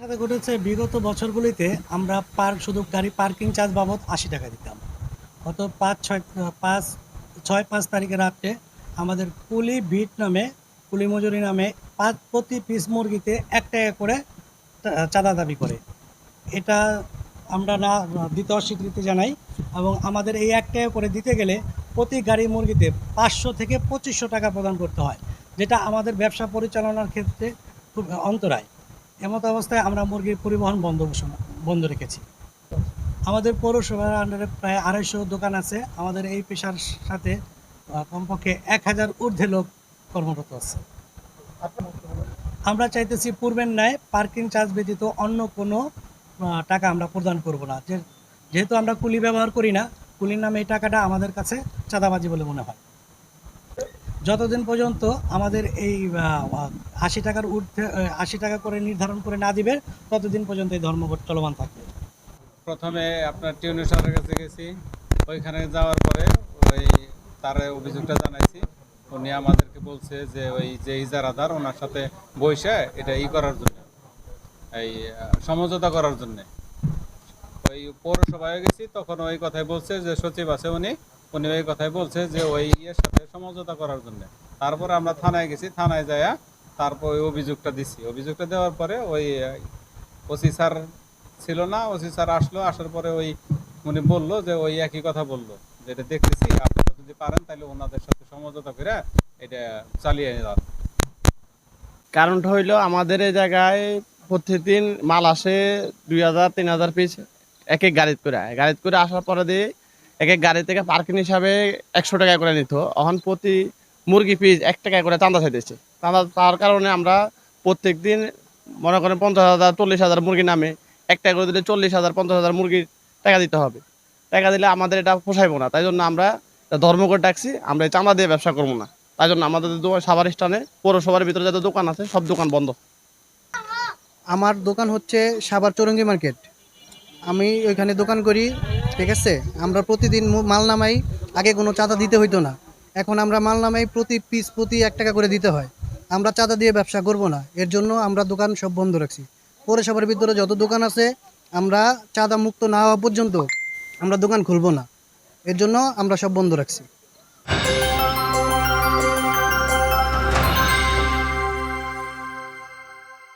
সাথে ঘটেছে বিগত বছরগুলিতে আমরা শুধু গাড়ি পার্কিং চার্জ বাবদ ৮০ টাকা দিতাম। গত ৫ তারিখে রাত্রে আমাদের কুলি বিট নামে কুলি মজুরি নামে প্রতি পিস মুরগিতে ১ টাকা করে চাঁদা দাবি করে। এটা আমরা না দিতে অস্বীকৃতি জানাই এবং আমাদের এই ১ টাকা করে দিতে গেলে প্রতি গাড়ি মুরগিতে ৫০০ থেকে ২৫০০ টাকা প্রদান করতে হয়, যেটা আমাদের ব্যবসা পরিচালনার ক্ষেত্রে খুব অন্তরায়। এমত অবস্থায় আমরা মুরগির পরিবহন বন্ধ রেখেছি। আমাদের পৌরসভার আন্ডারে প্রায় ২৫০ দোকান আছে। আমাদের এই পেশার সাথে কমপক্ষে ১,০০০ ঊর্ধ্বে লোক কর্মরত আছে। আমরা চাইতেছি পূর্বের ন্যায় পার্কিং চার্জ ব্যতীত অন্য কোনো টাকা আমরা প্রদান করব না। যেহেতু আমরা কুলি ব্যবহার করি না, কুলির নামে এই টাকাটা আমাদের কাছে চাঁদাবাজি বলে মনে হয়। যতদিন পর্যন্ত আমাদের এই ৮০ টাকার ঊর্ধ্বে ৮০ টাকা করে নির্ধারণ করে না দিবে, ততদিন পর্যন্ত এই ধর্মঘট চলমান থাকবে। প্রথমে আপনার টিউনি স্যারের কাছে গেছি। ওইখানে যাওয়ার পরে ওই তার অভিযোগটা জানাইছি। উনি আমাদেরকে বলছে যে ওই যে ইজারাদার ওনার সাথে বসে এটা করার জন্য, এই সমঝোতা করার জন্য ওই পৌরসভায় গেছি। তখন ওই কথাই বলছে যে সচিব আছে উনি ওই কথাই বলছে যে ওই সাথে সমঝোতা করার জন্য। তারপরে আমরা থানায় গেছি, থানায় যাইয়া তারপর ওই অভিযোগটা দিছি। অভিযোগটা দেওয়ার পরে ওই ওসি স্যার ছিল না, ওসি স্যার আসলো। আসার পরে উনি বললো যে ওই একই কথা বললো, যে এটা দেখতেছি আপনারা যদি পারেন তাহলে ওনাদের সাথে সমঝোতা করে এটা চালিয়ে যান। কারণটা হইলো আমাদের এই জায়গায় প্রতিদিন মাল আসে ২,০০০-৩,০০০ পিস এক এক গাড়িতে করে আসার পরে দিয়ে এক এক গাড়ি থেকে পার্কিং হিসাবে ১০০ টাকা করে নিত। এখন প্রতি মুরগি পিস ১ টাকা করে চাঁদা চাইতেছে। চাঁদা তার কারণে আমরা প্রত্যেক দিন মনে করেন ৫০,০০০ ৪০,০০০ মুরগি নামে ১ টাকা করে দিলে ৪০,০০০ ৫০,০০০ মুরগির টাকা দিতে হবে। টাকা দিলে আমাদের এটা পোষাইবো না। তাই জন্য আমরা ধর্মঘট ডাকছি, আমরা চাঁদা দিয়ে ব্যবসা করবো না। তাই জন্য আমাদের সাভার স্থানে পৌরসভার ভিতরে যত দোকান আছে সব দোকান বন্ধ। আমার দোকান হচ্ছে সাভার চৌরঙ্গি মার্কেট। আমি ওইখানে দোকান করি, ঠিক আছে। আমরা প্রতিদিন মাল নামাই, আগে কোনো চাঁদা দিতে হইতো না। এখন আমরা মাল নামাই প্রতি পিস প্রতি ১ টাকা করে দিতে হয়। আমরা চাঁদা দিয়ে ব্যবসা করব না, এর জন্য আমরা দোকান সব বন্ধ রাখছি। পৌরসভার ভিতরে যত দোকান আছে আমরা চাঁদা মুক্ত না হওয়া পর্যন্ত আমরা দোকান খুলব না, এর জন্য আমরা সব বন্ধ রাখছি।